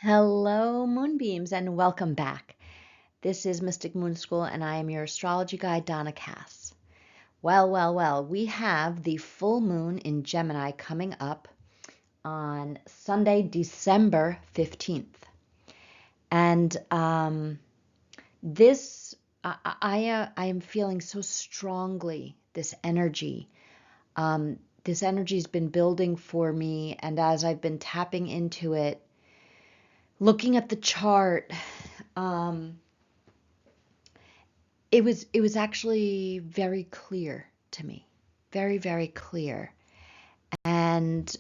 Hello, Moonbeams, and welcome back. This is Mystic Moon School, and I am your astrology guide, Donna. Well, we have the full moon in Gemini coming up on Sunday, December 15th. And I am feeling so strongly this energy. This energy's been building for me, and as I've been tapping into it, looking at the chart, it was actually very clear to me, very, very clear. And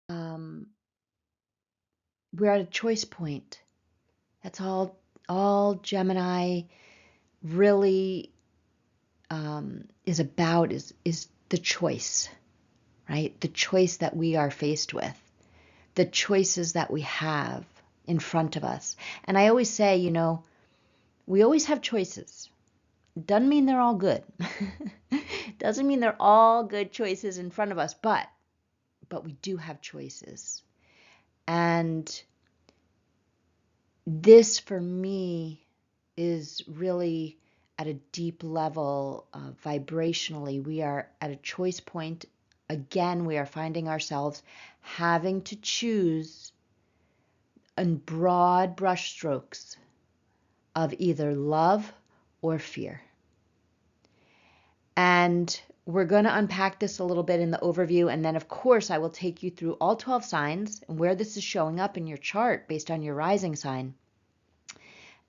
um, we're at a choice point. That's all Gemini really is about is the choice, right? The choice that we are faced with, the choices that we have in front of us. And I always say, we always have choices. Doesn't mean they're all good. Doesn't mean they're all good choices in front of us, but we do have choices. And this for me is really at a deep level, vibrationally. We are at a choice point. Again, we are finding ourselves having to choose in broad brushstrokes of either love or fear. And we're going to unpack this a little bit in the overview. And then, of course, I will take you through all 12 signs and where this is showing up in your chart based on your rising sign.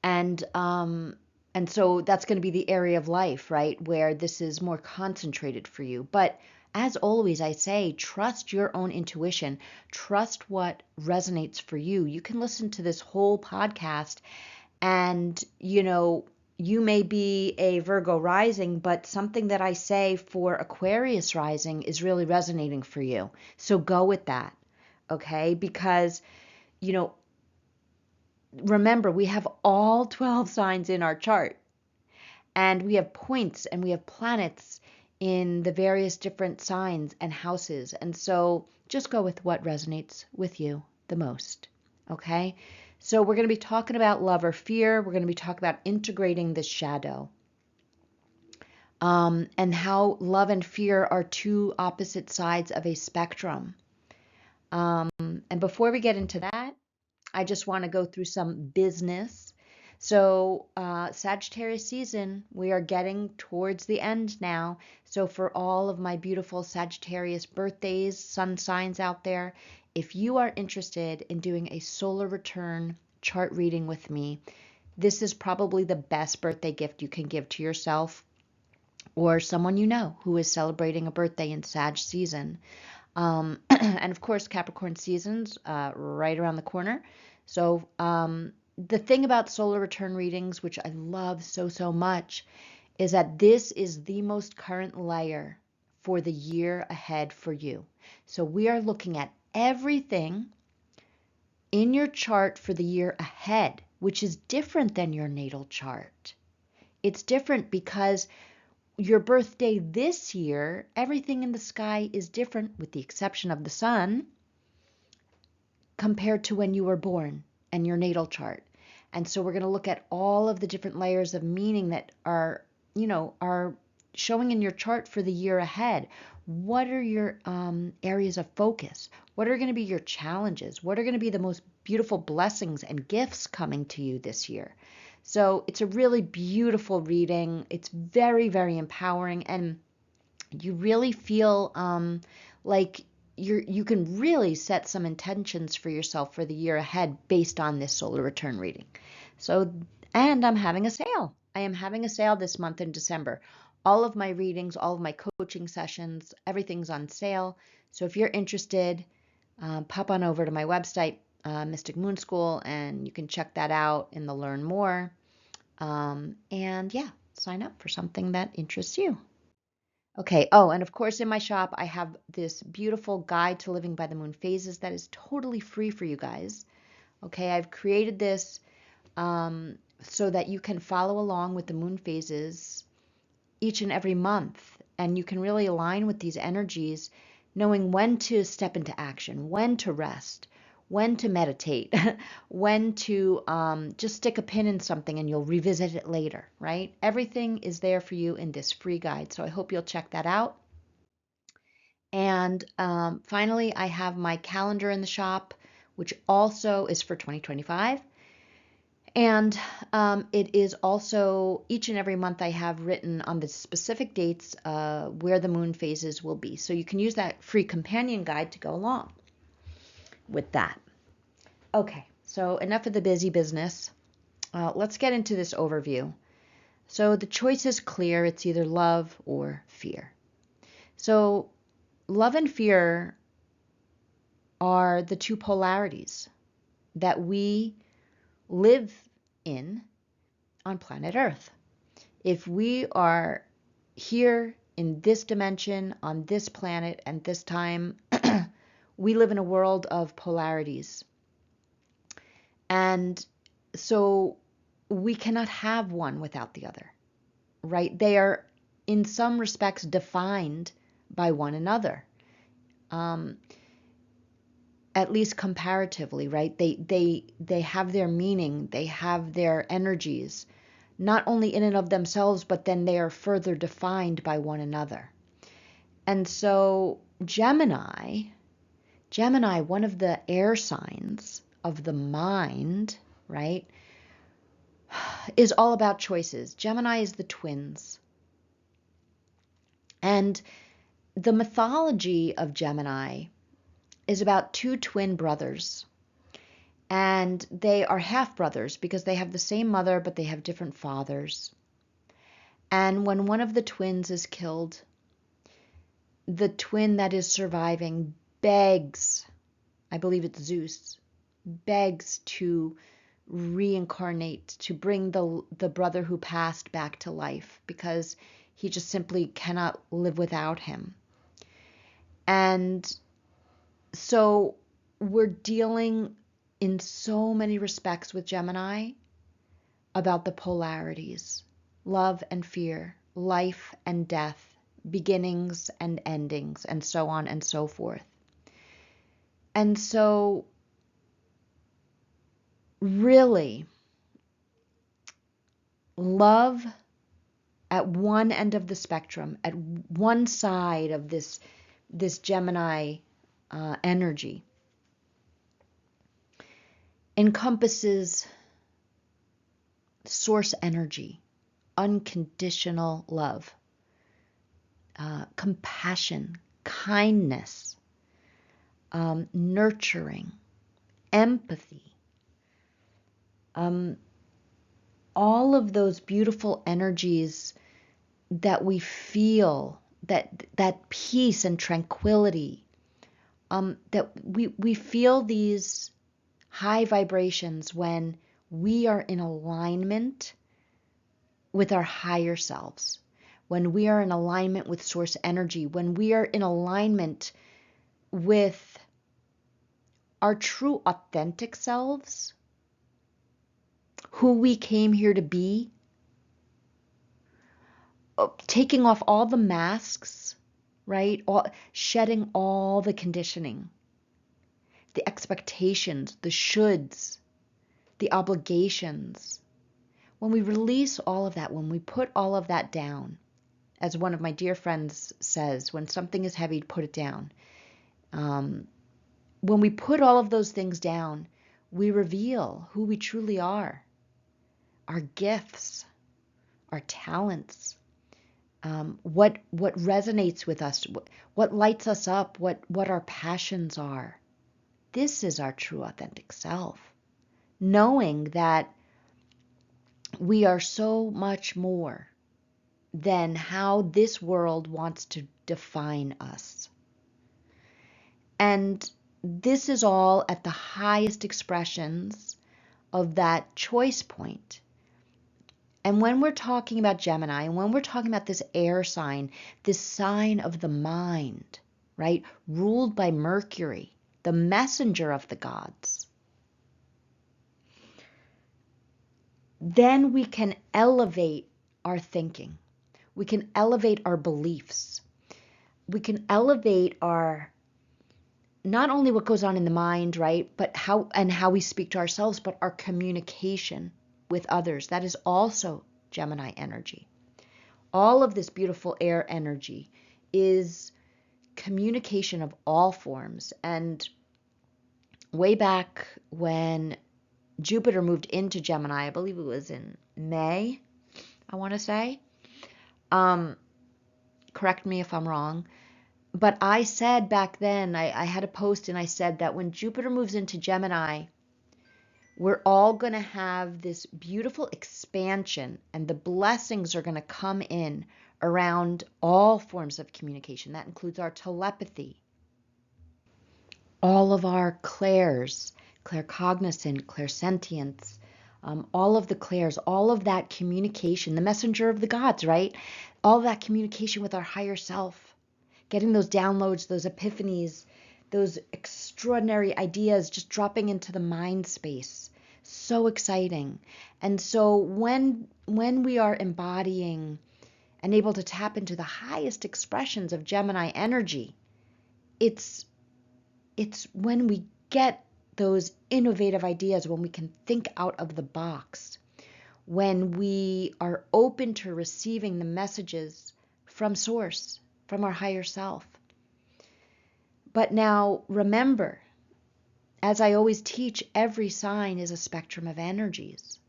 And so that's going to be the area of life, right, where this is more concentrated for you. But as always, I say, trust your own intuition. Trust what resonates for you. You can listen to this whole podcast and, you may be a Virgo rising, but something that I say for Aquarius rising is really resonating for you. So go with that, okay? Because, remember, we have all 12 signs in our chart, and we have points and we have planets in the various different signs and houses. And so just go with what resonates with you the most, okay? So we're going to be talking about love or fear. We're going to be talking about integrating the shadow, and how love and fear are two opposite sides of a spectrum. And before we get into that, I just want to go through some business. So Sagittarius season, we are getting towards the end now. So for all of my beautiful Sagittarius birthdays, sun signs out there, if you are interested in doing a solar return chart reading with me, this is probably the best birthday gift you can give to yourself or someone you know who is celebrating a birthday in Sag season. And of course, Capricorn season's right around the corner. So the thing about solar return readings, which I love so much, is that this is the most current layer for the year ahead for you. So we are looking at everything in your chart for the year ahead, which is different than your natal chart. It's different because your birthday this year, everything in the sky is different with the exception of the sun compared to when you were born and your natal chart. And so we're going to look at all of the different layers of meaning that are, are showing in your chart for the year ahead. What are your areas of focus? What are going to be your challenges? What are going to be the most beautiful blessings and gifts coming to you this year? So it's a really beautiful reading. It's very, very empowering, and you really feel like you can really set some intentions for yourself for the year ahead based on this solar return reading. So, and I'm having a sale. I am having a sale this month in December. All of my readings, all of my coaching sessions, everything's on sale. So if you're interested, pop on over to my website, Mystic Moon School, and you can check that out in the Learn More. And yeah, sign up for something that interests you. Okay. Oh, and of course, in my shop, I have this beautiful guide to living by the moon phases that is totally free for you guys. Okay. I've created this so that you can follow along with the moon phases each and every month. And you can really align with these energies, knowing when to step into action, when to rest, when to meditate, when to just stick a pin in something and you'll revisit it later, right? Everything is there for you in this free guide. So I hope you'll check that out. And finally, I have my calendar in the shop, which also is for 2025. And it is also each and every month I have written on the specific dates where the moon phases will be. So you can use that free companion guide to go along with that. Okay, so enough of the busy business. Let's get into this overview. So the choice is clear. It's either love or fear. So love and fear are the two polarities that we live in on planet Earth. If we are here in this dimension, on this planet, and this time, we live in a world of polarities. And so we cannot have one without the other, right? They are, in some respects, defined by one another, at least comparatively, right? They have their meaning, they have their energies, not only in and of themselves, but then they are further defined by one another. And so Gemini, one of the air signs of the mind, right, is all about choices. Gemini is the twins. And the mythology of Gemini is about two twin brothers. And they are half brothers because they have the same mother, but they have different fathers. And when one of the twins is killed, the twin that is surviving begs, I believe it's Zeus, begs to reincarnate, to bring the brother who passed back to life because he just simply cannot live without him. And so we're dealing in so many respects with Gemini about the polarities, love and fear, life and death, beginnings and endings, and so on and so forth. And so really, love at one end of the spectrum, at one side of this Gemini energy, encompasses source energy, unconditional love, compassion, kindness, nurturing, empathy, all of those beautiful energies that we feel, that peace and tranquility, that we feel these high vibrations when we are in alignment with our higher selves, when we are in alignment with source energy, when we are in alignment with our true authentic selves, who we came here to be, taking off all the masks, right? Shedding all the conditioning, the expectations, the shoulds, the obligations. When we release all of that, when we put all of that down, as one of my dear friends says, when something is heavy, put it down. When we put all of those things down, we reveal who we truly are, our gifts, our talents, what resonates with us, what lights us up, what our passions are. This is our true authentic self. Knowing that we are so much more than how this world wants to define us. And this is all at the highest expressions of that choice point. And when we're talking about Gemini, and when we're talking about this air sign, this sign of the mind, right, ruled by Mercury, the messenger of the gods, then we can elevate our thinking. We can elevate our beliefs. We can elevate our, not only what goes on in the mind, right, but how we speak to ourselves, but our communication with others. That is also Gemini energy. All of this beautiful air energy is communication of all forms. And way back when Jupiter moved into Gemini, I believe it was in May, I want to say. Correct me if I'm wrong. But I said back then, I had a post and I said that when Jupiter moves into Gemini, we're all going to have this beautiful expansion and the blessings are going to come in around all forms of communication. That includes our telepathy, all of our clairs, claircognizant, clairsentience, all of the clairs, all of that communication, the messenger of the gods, right? All of that communication with our higher self, getting those downloads, those epiphanies, those extraordinary ideas just dropping into the mind space. So exciting. And so when we are embodying and able to tap into the highest expressions of Gemini energy, it's when we get those innovative ideas, when we can think out of the box, when we are open to receiving the messages from source, from our higher self. But now remember, as I always teach, every sign is a spectrum of energies.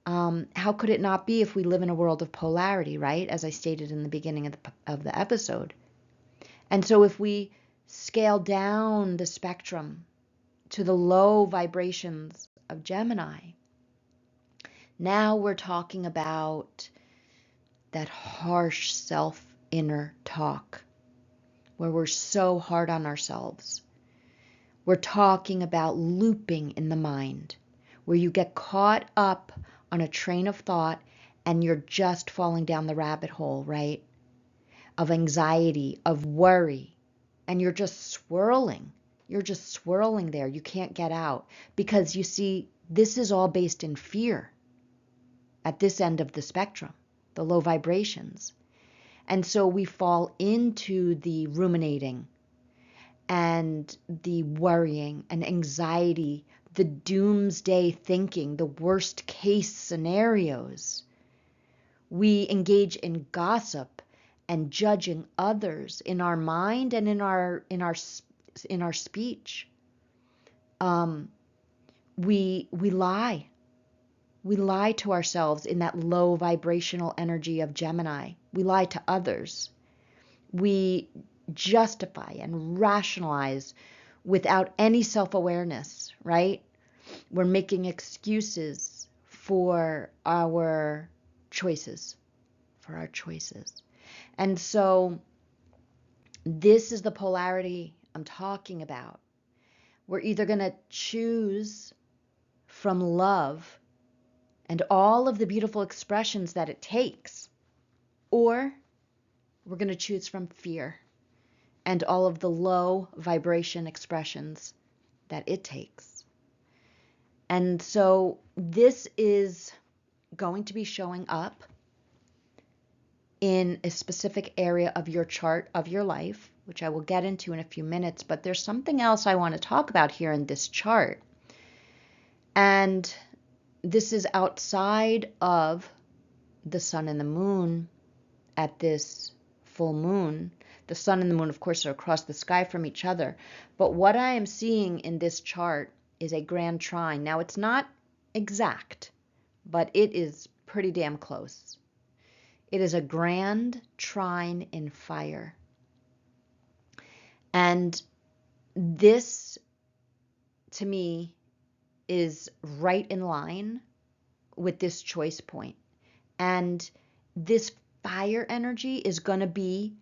How could it not be if we live in a world of polarity, right? As I stated in the beginning of the episode. And so if we scale down the spectrum to the low vibrations of Gemini, now we're talking about that harsh self-inner talk where we're so hard on ourselves. We're talking about looping in the mind, where you get caught up on a train of thought and you're just falling down the rabbit hole, right? Of anxiety, of worry, and you're just swirling. You're just swirling there. You can't get out because you see, this is all based in fear at this end of the spectrum, the low vibrations. And so we fall into the ruminating and the worrying and anxiety, the doomsday thinking, the worst case scenarios. We engage in gossip and judging others in our mind and in our speech. We lie. We lie to ourselves in that low vibrational energy of Gemini. We lie to others. We justify and rationalize without any self-awareness, right? We're making excuses for our choices, And so this is the polarity I'm talking about. We're either going to choose from love and all of the beautiful expressions that it takes, or we're going to choose from fear and all of the low vibration expressions that it takes. And so this is going to be showing up in a specific area of your chart of your life, which I will get into in a few minutes. But there's something else I want to talk about here in this chart. And this is outside of the sun and the moon at this full moon. The sun and the moon, of course, are across the sky from each other. But what I am seeing in this chart is a grand trine. Now, it's not exact, but it is pretty damn close. It is a grand trine in fire. And this, to me, is right in line with this choice point. And this fire energy is going to be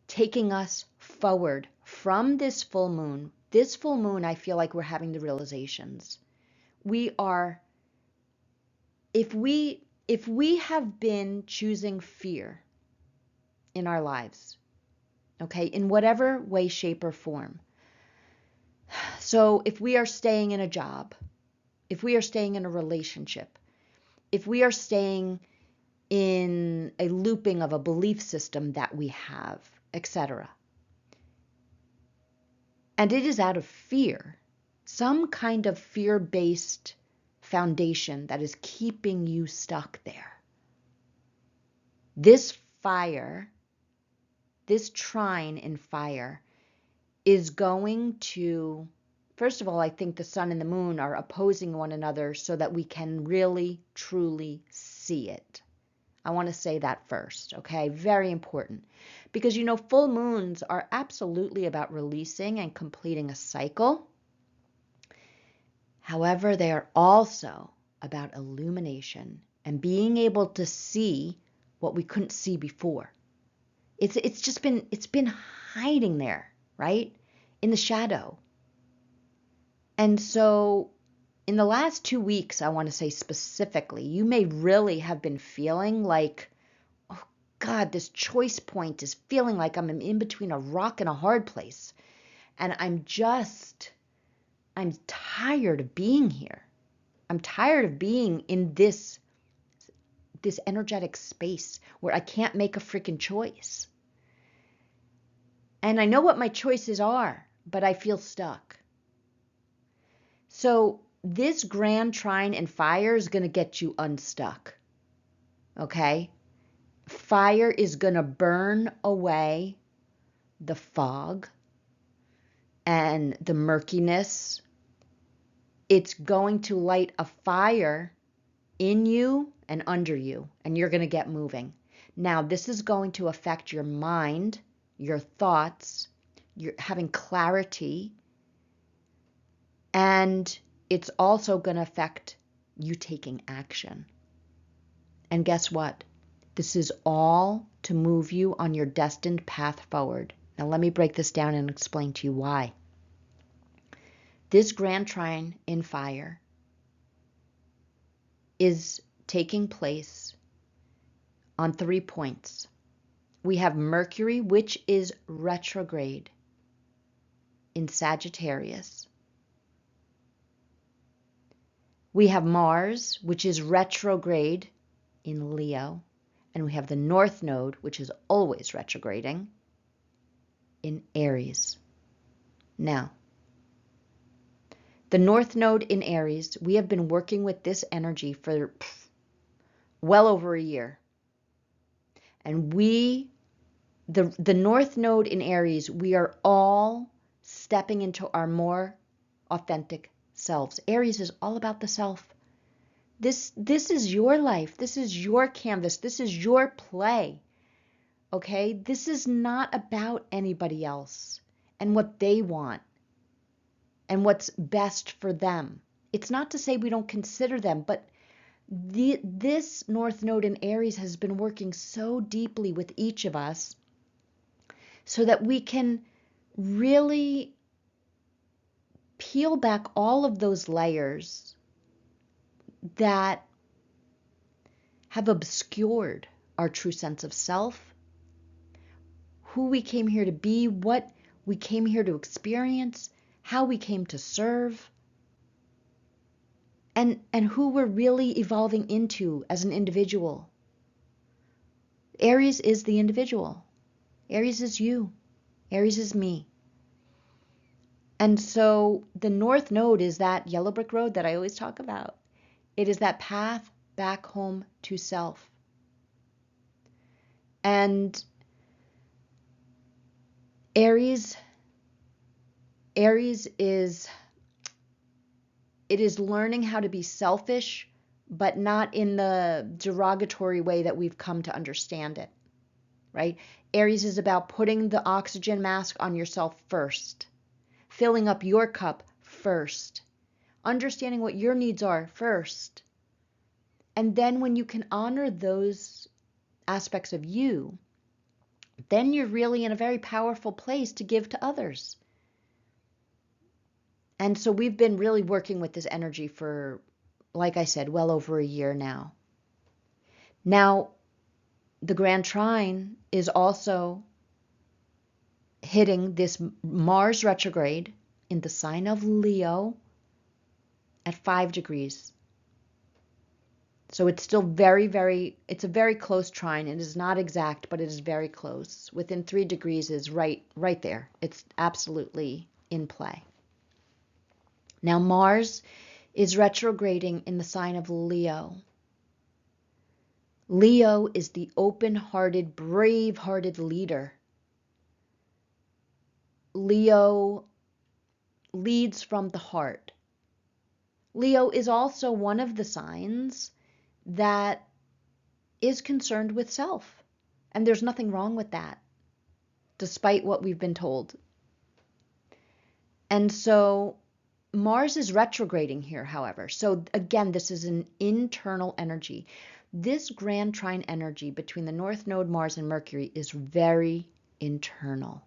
taking us forward from this full moon. This full moon, I feel like we're having the realizations. We are, if we have been choosing fear in our lives, okay, in whatever way, shape, or form. So if we are staying in a job, if we are staying in a relationship, if we are staying in a looping of a belief system that we have, etc. And it is out of fear, some kind of fear-based foundation that is keeping you stuck there. This fire, this trine in fire, is going to, first of all, I think the sun and the moon are opposing one another so that we can really, truly see it. I want to say that first, okay? Very important. Because, you know, full moons are absolutely about releasing and completing a cycle. However, they are also about illumination and being able to see what we couldn't see before. It's been hiding there, right? In the shadow. And so in the last 2 weeks, I want to say specifically, you may really have been feeling like, oh God, this choice point is feeling like I'm in between a rock and a hard place. And I'm tired of being here. I'm tired of being in this energetic space where I can't make a freaking choice. And I know what my choices are, but I feel stuck. So this grand trine in fire is going to get you unstuck. Okay? Fire is going to burn away the fog and the murkiness. It's going to light a fire in you and under you, and you're going to get moving. Now, this is going to affect your mind, your thoughts, you're having clarity, and it's also going to affect you taking action. And guess what? This is all to move you on your destined path forward. Now let me break this down and explain to you why. This grand trine in fire is taking place on 3 points. We have Mercury, which is retrograde in Sagittarius. We have Mars, which is retrograde in Leo. And we have the North Node, which is always retrograding, in Aries. Now, the North Node in Aries, we have been working with this energy for well over a year. And the North Node in Aries, we are all stepping into our more authentic selves. Aries is all about the self. This is your life. This is your canvas. This is your play. Okay? This is not about anybody else and what they want and what's best for them. It's not to say we don't consider them, but this North Node in Aries has been working so deeply with each of us so that we can really peel back all of those layers that have obscured our true sense of self, who we came here to be, what we came here to experience, how we came to serve, and who we're really evolving into as an individual. Aries is the individual. Aries is you. Aries is me. And so the North Node is that yellow brick road that I always talk about. It is that path back home to self. And Aries is, it is learning how to be selfish, but not in the derogatory way that we've come to understand it, right? Aries is about putting the oxygen mask on yourself first, filling up your cup first, understanding what your needs are first. And then when you can honor those aspects of you, then you're really in a very powerful place to give to others. And so we've been really working with this energy for, like I said, well over a year now. Now, the Grand Trine is also hitting this Mars retrograde in the sign of Leo at 5 degrees. So it's still it's a very close trine. It is not exact, but it is very close. Within 3 degrees is right there. It's absolutely in play. Now Mars is retrograding in the sign of Leo. Leo is the open-hearted, brave-hearted leader. Leo leads from the heart. Leo is also one of the signs that is concerned with self. And there's nothing wrong with that, despite what we've been told. And so Mars is retrograding here, however. So again, this is an internal energy. This grand trine energy between the North Node, Mars, and Mercury is very internal.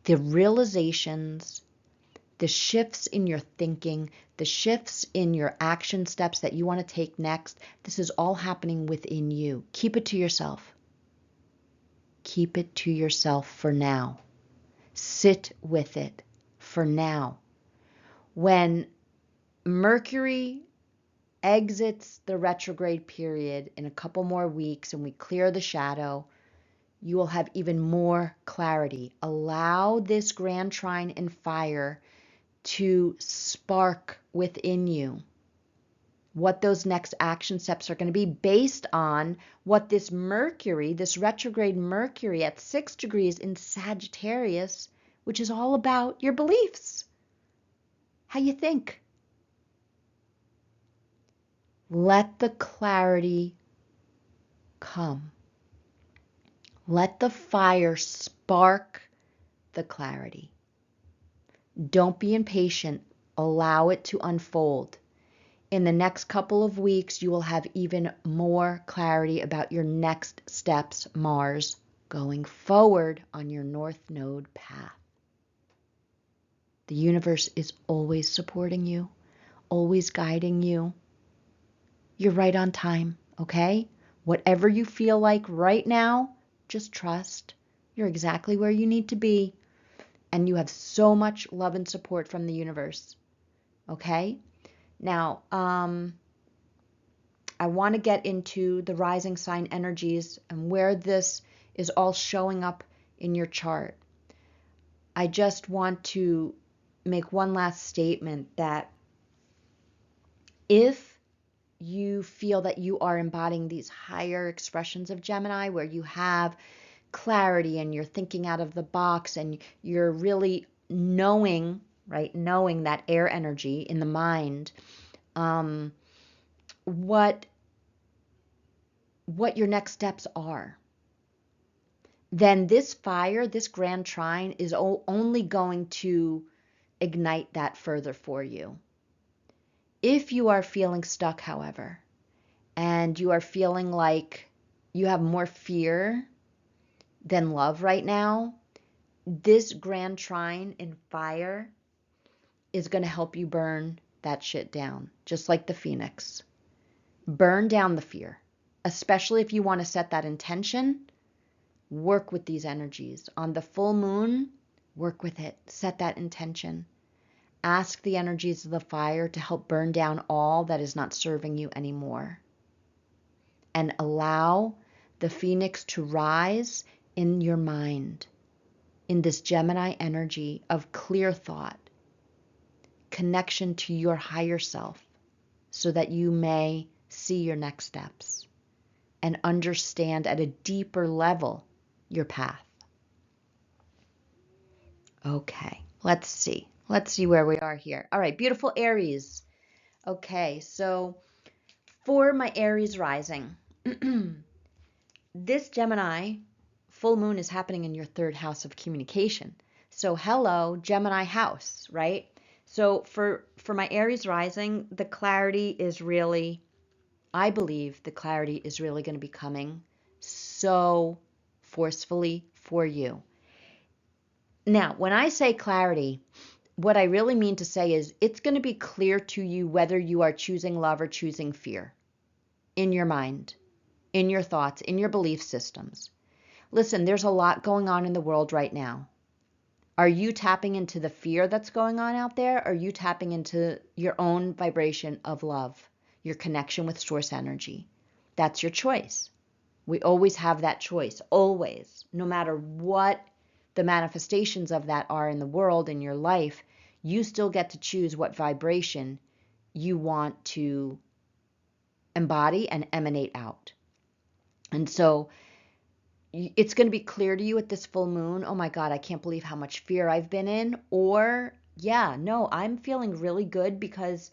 The realizations, the shifts in your thinking, the shifts in your action steps that you want to take next, this is all happening within you. Keep it to yourself. Keep it to yourself for now. Sit with it for now. When Mercury exits the retrograde period in a couple more weeks and we clear the shadow, you will have even more clarity. Allow this grand trine in fire to spark within you what those next action steps are going to be based on what this Mercury, this retrograde Mercury at 6 degrees in Sagittarius, which is all about your beliefs, how you think. Let the clarity come. Let the fire spark the clarity. Don't be impatient. Allow it to unfold. In the next couple of weeks, you will have even more clarity about your next steps, Mars, going forward on your North Node path. The universe is always supporting you, always guiding you. You're right on time, okay? Whatever you feel like right now, just trust. You're exactly where you need to be. And you have so much love and support from the universe, okay? Now, I want to get into the rising sign energies and where this is all showing up in your chart. I just want to make one last statement that if you feel that you are embodying these higher expressions of Gemini, where you have clarity and you're thinking out of the box and you're really knowing, right, knowing that air energy in the mind, what your next steps are, then this fire, this grand trine is only going to ignite that further for you. If you are feeling stuck, however, and you are feeling like you have more fear than love right now, this grand trine in fire is going to help you burn that shit down, just like the phoenix. Burn down the fear. especially if you want to set that intention, work with these energies. On the full moon, work with it. Set that intention. Ask the energies of the fire to help burn down all that is not serving you anymore. And allow the phoenix to rise in your mind, in this Gemini energy of clear thought, connection to your higher self, so that you may see your next steps and understand at a deeper level your path. Okay, let's see. Let's see where we are here. All right, beautiful Aries. Okay, so for my Aries rising, this Gemini full moon is happening in your third house of communication. So hello, Gemini house, right? So for my Aries rising, the clarity is really, I believe the clarity is really going to be coming so forcefully for you. Now, when I say clarity, what I really mean to say is it's going to be clear to you whether you are choosing love or choosing fear in your mind, in your thoughts, in your belief systems. Listen, there's a lot going on in the world right now. Are you tapping into the fear that's going on out there? Or are you tapping into your own vibration of love, your connection with source energy? That's your choice. We always have that choice, always, no matter what the manifestations of that are in the world, in your life, you still get to choose what vibration you want to embody and emanate out. And so it's going to be clear to you at this full moon, oh my God, I can't believe how much fear I've been in. Or, yeah, no, I'm feeling really good because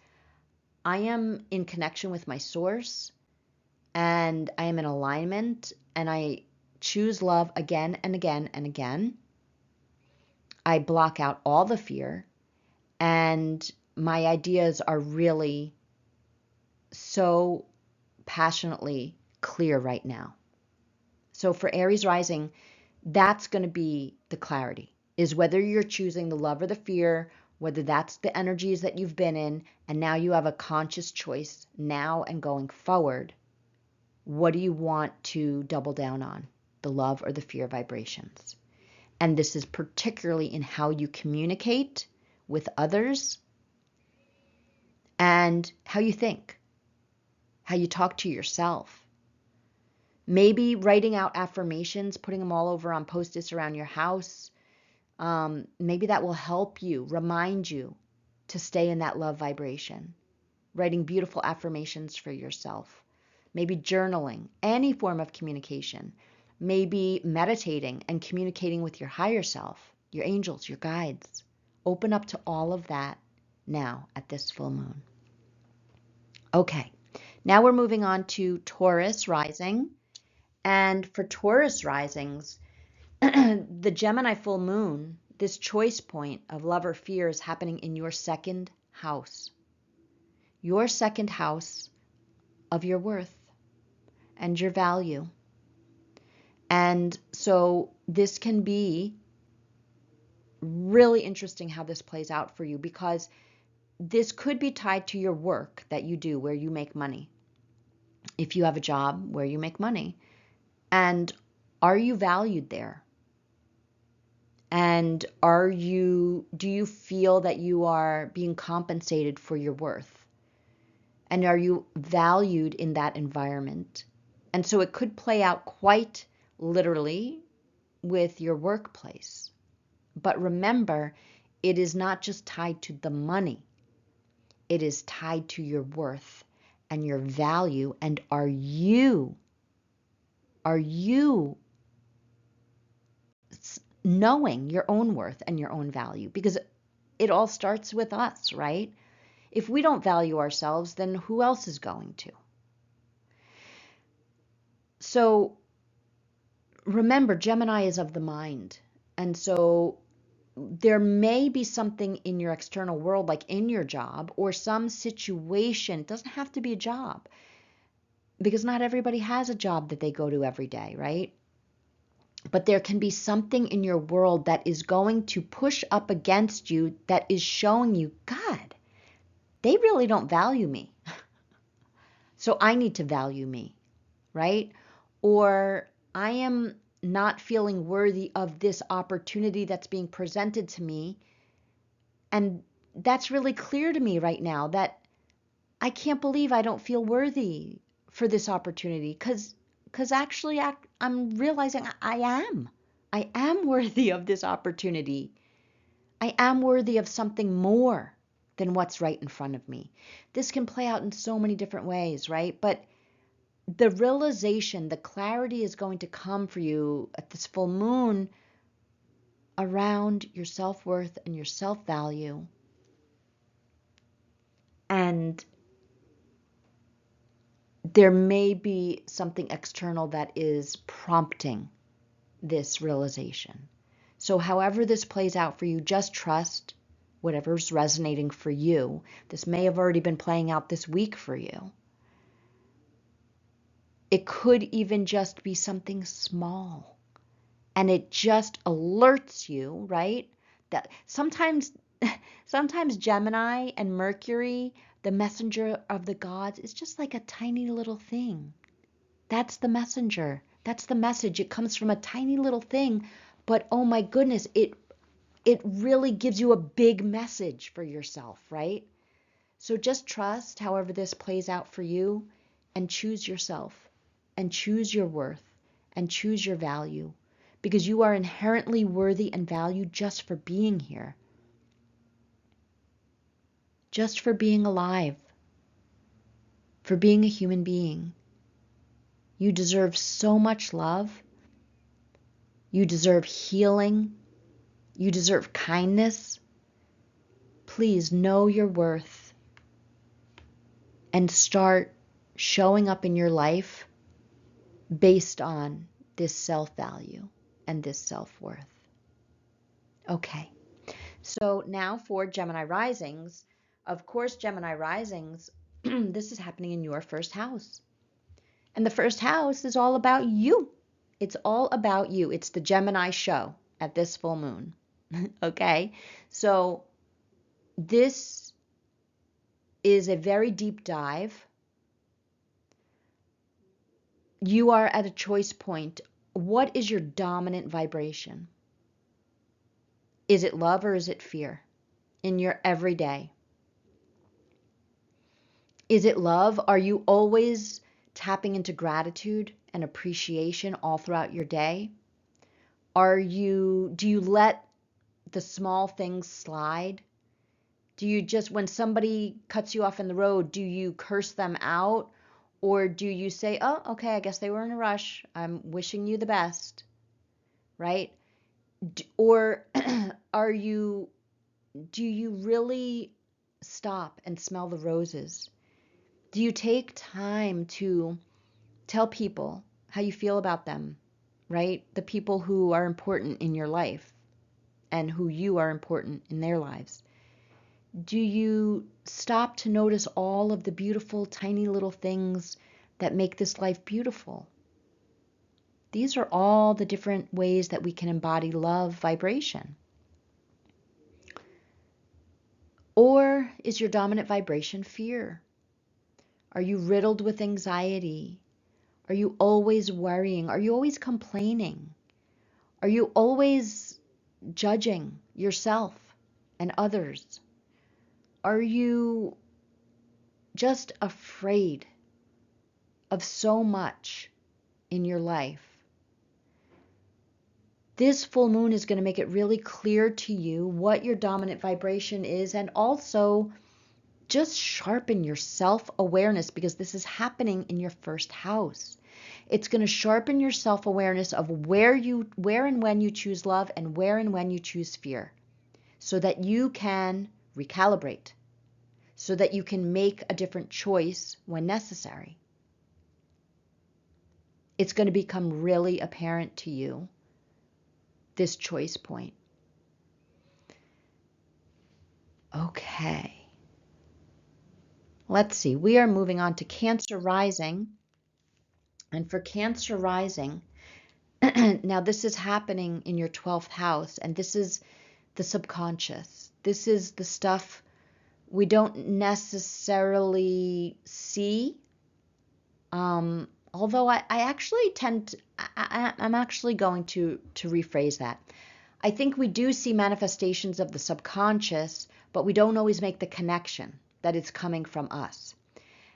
I am in connection with my source and I am in alignment and I choose love again and again and again. I block out all the fear, and my ideas are really so passionately clear right now. So for Aries rising, that's going to be the clarity, is whether you're choosing the love or the fear, whether that's the energies that you've been in, and now you have a conscious choice now and going forward. What do you want to double down on, the love or the fear vibrations? And this is particularly in how you communicate with others and how you think, how you talk to yourself. Maybe writing out affirmations, putting them all over on Post-its around your house. Maybe that will help you, remind you to stay in that love vibration. Writing beautiful affirmations for yourself. Maybe journaling, any form of communication. Maybe meditating and communicating with your higher self, your angels, your guides. Open up to all of that now at this full moon. Okay, now we're moving on to Taurus rising. And for Taurus risings, the Gemini full moon, this choice point of love or fear is happening in your second house. Your second house of your worth and your value. And so this can be really interesting how this plays out for you, because this could be tied to your work that you do where you make money. If you have a job where you make money, and are you valued there? And do you feel that you are being compensated for your worth? And are you valued in that environment? And so it could play out quite literally with your workplace. But remember, it is not just tied to the money. It is tied to your worth and your value. And are you knowing your own worth and your own value? Because it all starts with us, right? If we don't value ourselves, then who else is going to? So remember, Gemini is of the mind. And so there may be something in your external world, like in your job or some situation. It doesn't have to be a job, because not everybody has a job that they go to every day, right? But there can be something in your world that is going to push up against you, that is showing you, God, they really don't value me. So I need to value me, right? Or I am not feeling worthy of this opportunity that's being presented to me. And that's really clear to me right now, that I can't believe I don't feel worthy for this opportunity, because actually I'm realizing I am worthy of this opportunity. I am worthy of something more than what's right in front of me. This can play out in so many different ways, right? But the realization, the clarity is going to come for you at this full moon around your self-worth and your self-value. And there may be something external that is prompting this realization. So however this plays out for you, just trust whatever's resonating for you. This may have already been playing out this week for you. It could even just be something small. And it just alerts you, right? That sometimes Gemini and Mercury, the messenger of the gods, is just like a tiny little thing. That's the messenger. That's the message. It comes from a tiny little thing, but oh my goodness, it really gives you a big message for yourself, right? So just trust however this plays out for you, and choose yourself, and choose your worth, and choose your value, because you are inherently worthy and valued just for being here, just for being alive, for being a human being. You deserve so much love. You deserve healing. You deserve kindness. Please know your worth and start showing up in your life based on this self-value and this self-worth. Okay, so now for Gemini risings. Of course, Gemini risings, this is happening in your first house. And the first house is all about you. It's all about you. It's the Gemini show at this full moon. Okay, so this is a very deep dive. You are at a choice point. What is your dominant vibration? Is it love or is it fear in your everyday? Is it love? Are you always tapping into gratitude and appreciation all throughout your day? Do you let the small things slide? Do you just, when somebody cuts you off in the road, do you curse them out? Or do you say, oh, okay, I guess they were in a rush. I'm wishing you the best, right? Or do you really stop and smell the roses? Do you take time to tell people how you feel about them, right? The people who are important in your life and who you are important in their lives. Do you stop to notice all of the beautiful, tiny little things that make this life beautiful? These are all the different ways that we can embody love vibration. Or is your dominant vibration fear? Are you riddled with anxiety? Are you always worrying? Are you always complaining? Are you always judging yourself and others? Are you just afraid of so much in your life? This full moon is going to make it really clear to you what your dominant vibration is, and also just sharpen your self-awareness, because this is happening in your first house. It's going to sharpen your self-awareness of where and when you choose love and where and when you choose fear, so that you can recalibrate, so that you can make a different choice when necessary. It's going to become really apparent to you, this choice point. Okay. Let's see. We are moving on to Cancer rising. And for Cancer rising, now this is happening in your 12th house, and this is the subconscious. This is the stuff we don't necessarily see Although I actually I'm actually going to rephrase that. I think we do see manifestations of the subconscious, but we don't always make the connection that it's coming from us.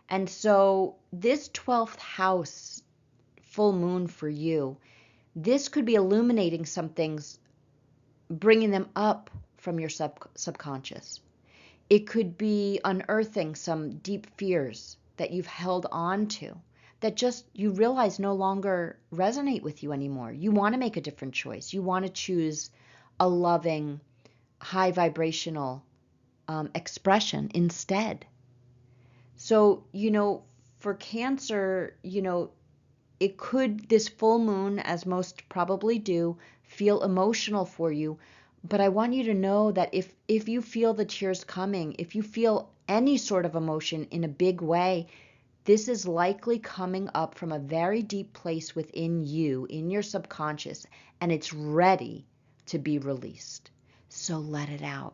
And so this 12th house full moon for you, this could be illuminating some things, bringing them up from your subconscious. It could be unearthing some deep fears that you've held on to, that just you realize no longer resonate with you anymore. You want to make a different choice. You want to choose a loving, high vibrational expression instead. So, for Cancer, it could, this full moon, as most probably do, feel emotional for you. But I want you to know that if you feel the tears coming, if you feel any sort of emotion in a big way, this is likely coming up from a very deep place within you, in your subconscious, and it's ready to be released. So let it out.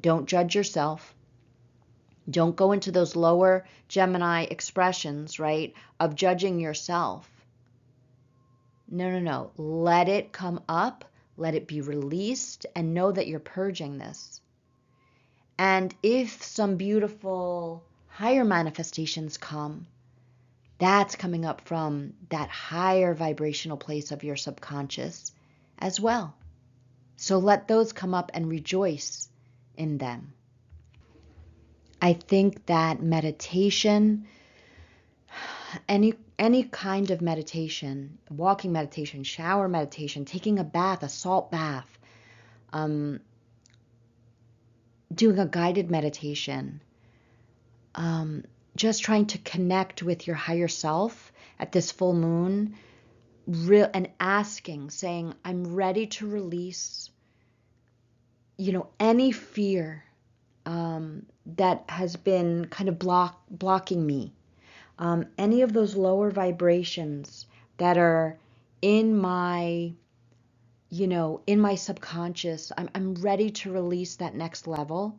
Don't judge yourself. Don't go into those lower Gemini expressions, right, of judging yourself. No. Let it come up. Let it be released, and know that you're purging this. And if some beautiful higher manifestations come, that's coming up from that higher vibrational place of your subconscious as well. So let those come up and rejoice in them. I think that meditation, any kind of meditation, walking meditation, shower meditation, taking a bath, a salt bath, doing a guided meditation, just trying to connect with your higher self at this full moon, and asking, saying, I'm ready to release, any fear that has been kind of blocking me. Any of those lower vibrations that are in my, in my subconscious, I'm ready to release that next level.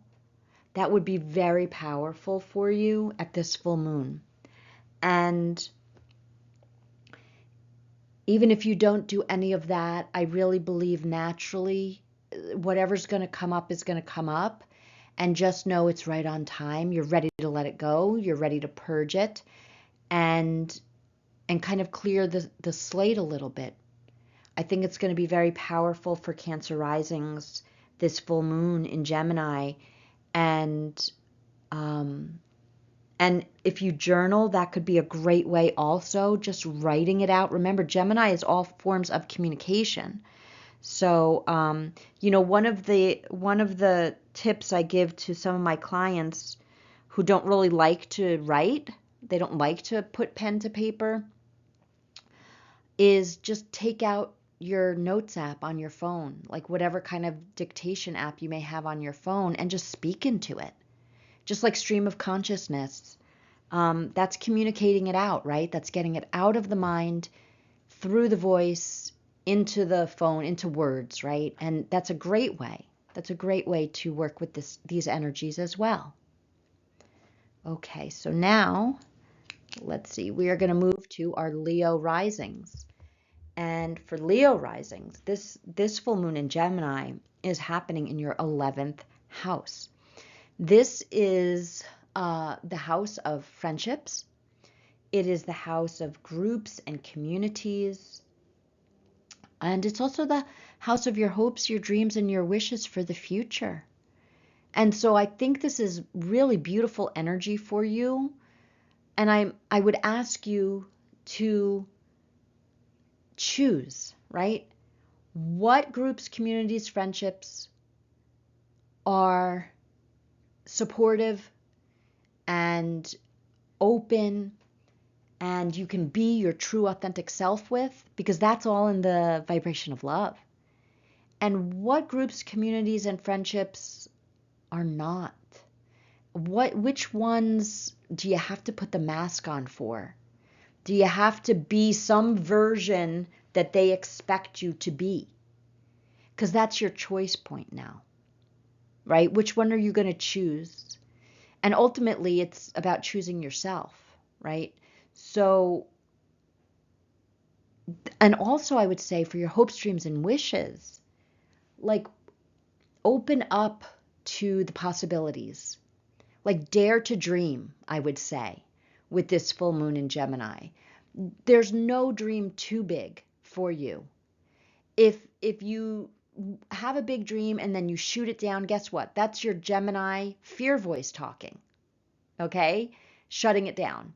That would be very powerful for you at this full moon. And even if you don't do any of that, I really believe naturally whatever's going to come up is going to come up. And just know it's right on time. You're ready to let it go. You're ready to purge it and kind of clear the slate a little bit. I think it's going to be very powerful for Cancer risings, this full moon in Gemini. And if you journal, that could be a great way also, just writing it out. Remember, Gemini is all forms of communication. So, one of the tips I give to some of my clients who don't really like to write, they don't like to put pen to paper, is just take out your notes app on your phone, like whatever kind of dictation app you may have on your phone, and just speak into it. Just like stream of consciousness. That's communicating it out, right? That's getting it out of the mind, through the voice, into the phone, into words, right? And that's a great way. That's a great way to work with these energies as well. Okay, so now, let's see. We are going to move to our Leo risings. And for Leo risings, this full moon in Gemini is happening in your 11th house. This is the house of friendships. It is the house of groups and communities. And it's also the house of your hopes, your dreams, and your wishes for the future. And so I think this is really beautiful energy for you. And I would ask you to choose, right? What groups, communities, friendships are supportive and open, and you can be your true authentic self with, because that's all in the vibration of love. And what groups, communities, and friendships are not? Which ones do you have to put the mask on for? Do you have to be some version that they expect you to be? Because that's your choice point now, right? Which one are you going to choose? And ultimately, it's about choosing yourself, right? So And also, I would say for your hopes, dreams, and wishes, like open up to the possibilities. Like dare to dream, I would say, with this full moon in Gemini. There's no dream too big for you. If you have a big dream and then you shoot it down, guess what? That's your Gemini fear voice talking. Okay? Shutting it down.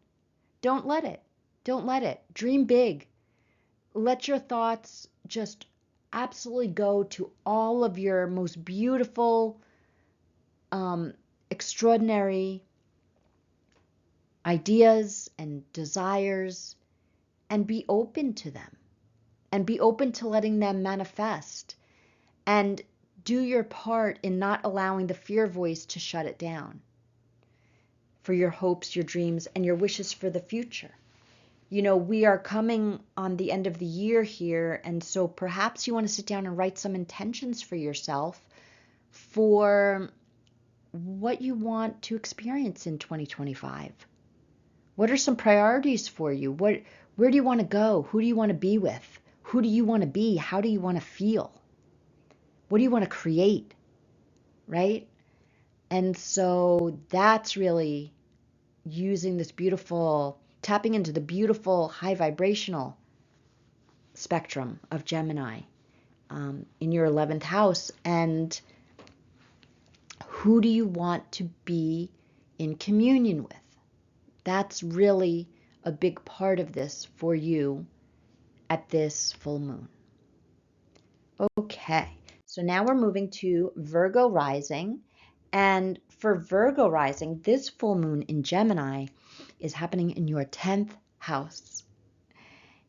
Don't let it. Don't let it. Dream big. Let your thoughts just absolutely go to all of your most beautiful, extraordinary ideas and desires, and be open to them, and be open to letting them manifest, and do your part in not allowing the fear voice to shut it down for your hopes, your dreams, and your wishes for the future. You know, we are coming on the end of the year here, and so perhaps you want to sit down and write some intentions for yourself for what you want to experience in 2025. What are some priorities for you? Where do you want to go? Who do you want to be with? Who do you want to be? How do you want to feel? What do you want to create? Right? And so that's really using this beautiful, tapping into the beautiful high vibrational spectrum of Gemini in your 11th house. And who do you want to be in communion with? That's really a big part of this for you at this full moon. Okay, so now we're moving to Virgo rising. And for Virgo rising, this full moon in Gemini is happening in your 10th house.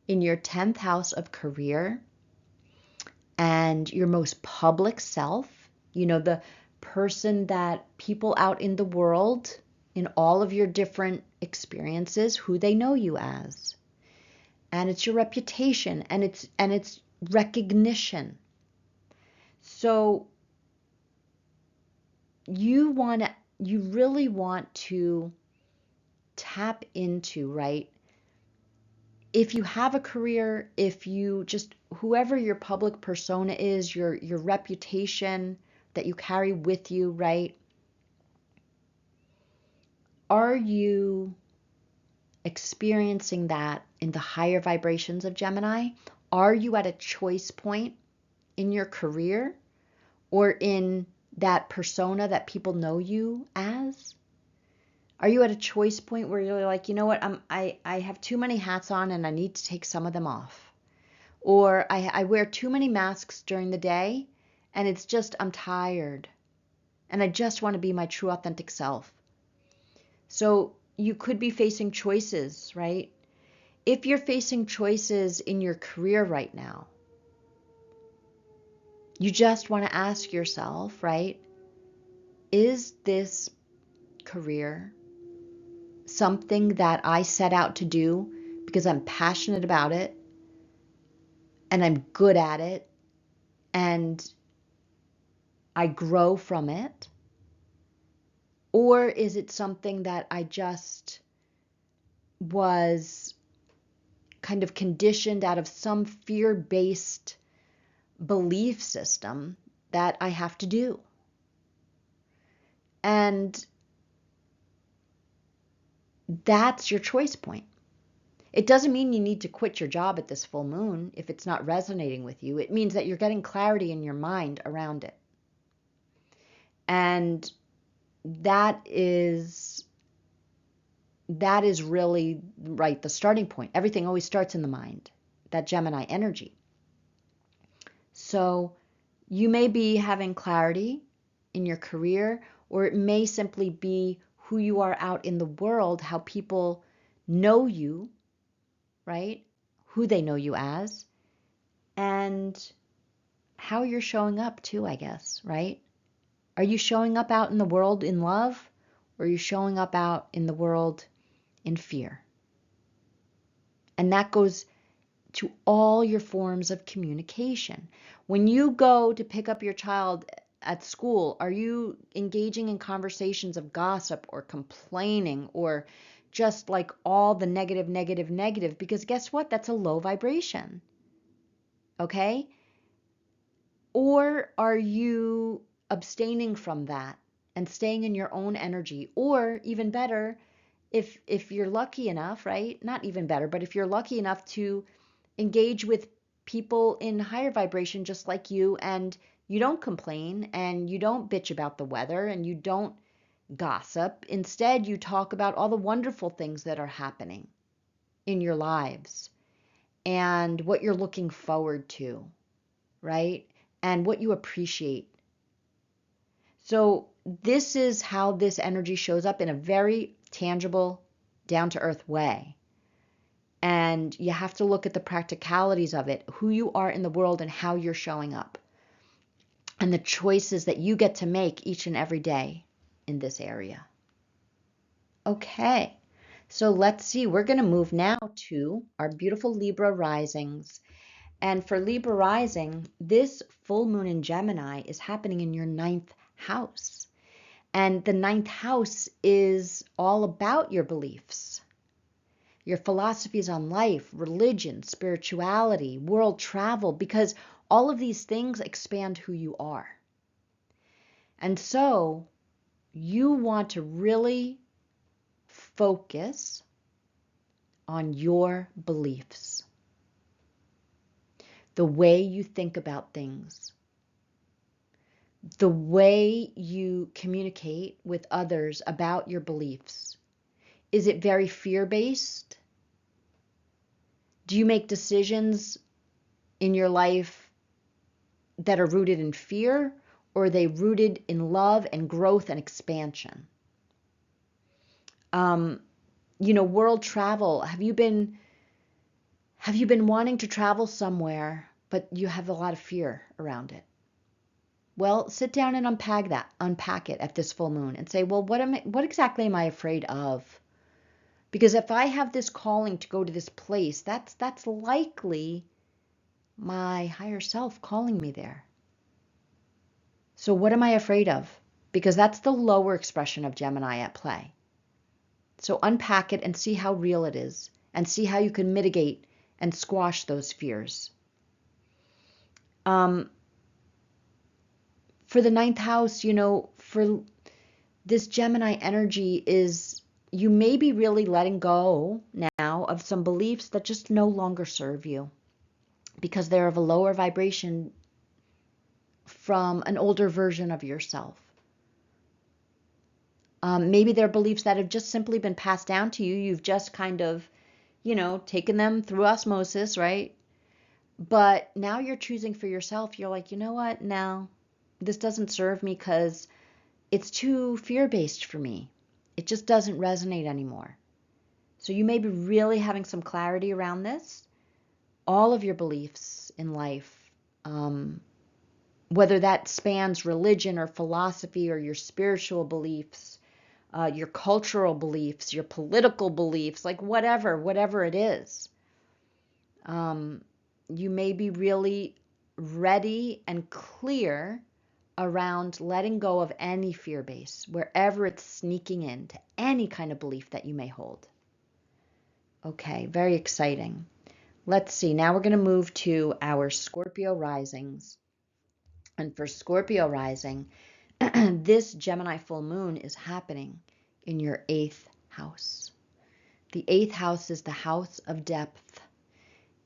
In your 10th house of career and your most public self, you know, the person that people out in the world, in all of your different experiences, who they know you as. And it's your reputation, and it's recognition. So you really want to tap into, right? If you have a career, if you just, whoever your public persona is, your reputation that you carry with you, right? Are you experiencing that in the higher vibrations of Gemini? Are you at a choice point in your career or in that persona that people know you as? Are you at a choice point where you're like, you know what, I have too many hats on and I need to take some of them off? Or I wear too many masks during the day and it's just, I'm tired and I just want to be my true authentic self. So you could be facing choices, right? If you're facing choices in your career right now, you just want to ask yourself, right? Is this career something that I set out to do because I'm passionate about it and I'm good at it and I grow from it? Or is it something that I just was kind of conditioned out of some fear-based belief system that I have to do? And that's your choice point. It doesn't mean you need to quit your job at this full moon if it's not resonating with you. It means that you're getting clarity in your mind around it. And that is really, right, the starting point. Everything always starts in the mind, that Gemini energy. So you may be having clarity in your career, or it may simply be who you are out in the world, how people know you, right? Who they know you as, and how you're showing up too, I guess, right? Are you showing up out in the world in love, or are you showing up out in the world in fear? And that goes to all your forms of communication. When you go to pick up your child at school, are you engaging in conversations of gossip or complaining or just like all the negative, negative, negative, because guess what? That's a low vibration. Okay? Or are you abstaining from that and staying in your own energy? Or even better, if you're lucky enough, right? Not even better, but if you're lucky enough to engage with people in higher vibration just like you, and you don't complain and you don't bitch about the weather and you don't gossip. Instead, you talk about all the wonderful things that are happening in your lives and what you're looking forward to, right? And what you appreciate. So this is how this energy shows up in a very tangible, down-to-earth way. And you have to look at the practicalities of it, who you are in the world and how you're showing up, and the choices that you get to make each and every day in this area. Okay, so let's see. We're going to move now to our beautiful Libra risings. And for Libra rising, this full moon in Gemini is happening in your 9th house. And the 9th house is all about your beliefs, your philosophies on life, religion, spirituality, world travel, because all of these things expand who you are. And so you want to really focus on your beliefs, the way you think about things, the way you communicate with others about your beliefs. Is it very fear-based? Do you make decisions in your life that are rooted in fear, or are they rooted in love and growth and expansion? World travel. Have you been wanting to travel somewhere, but you have a lot of fear around it? Well, sit down and unpack it at this full moon and say, well, what exactly am I afraid of? Because if I have this calling to go to this place, that's likely my higher self calling me there. So what am I afraid of? Because that's the lower expression of Gemini at play. So unpack it and see how real it is, and see how you can mitigate and squash those fears. For the 9th house, for this Gemini energy is, you may be really letting go now of some beliefs that just no longer serve you because they're of a lower vibration from an older version of yourself. Maybe they're beliefs that have just simply been passed down to you. You've just kind of, taken them through osmosis, right? But now you're choosing for yourself. You're like, you know what? No, this doesn't serve me because it's too fear-based for me. It just doesn't resonate anymore. So you may be really having some clarity around this. All of your beliefs in life, whether that spans religion or philosophy or your spiritual beliefs, your cultural beliefs, your political beliefs, like whatever it is. You may be really ready and clear around letting go of any fear base, wherever it's sneaking into any kind of belief that you may hold. Okay, very exciting. Let's see. Now we're going to move to our Scorpio risings. And for Scorpio rising, this Gemini full moon is happening in your 8th house. The 8th house is the house of depth.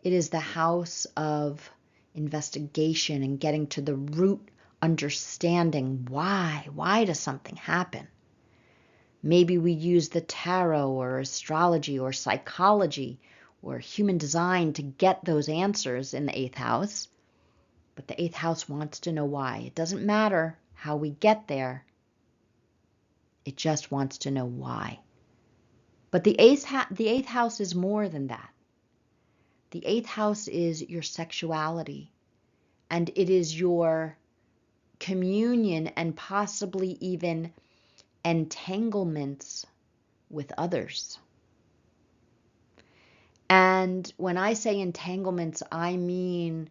It is the house of investigation and getting to the root understanding. Why does something happen? Maybe we use the tarot or astrology or psychology or human design to get those answers in the 8th house. But the 8th house wants to know why. It doesn't matter how we get there. It just wants to know why. But the 8th house is more than that. The 8th house is your sexuality, and it is your communion and possibly even entanglements with others. And when I say entanglements, I mean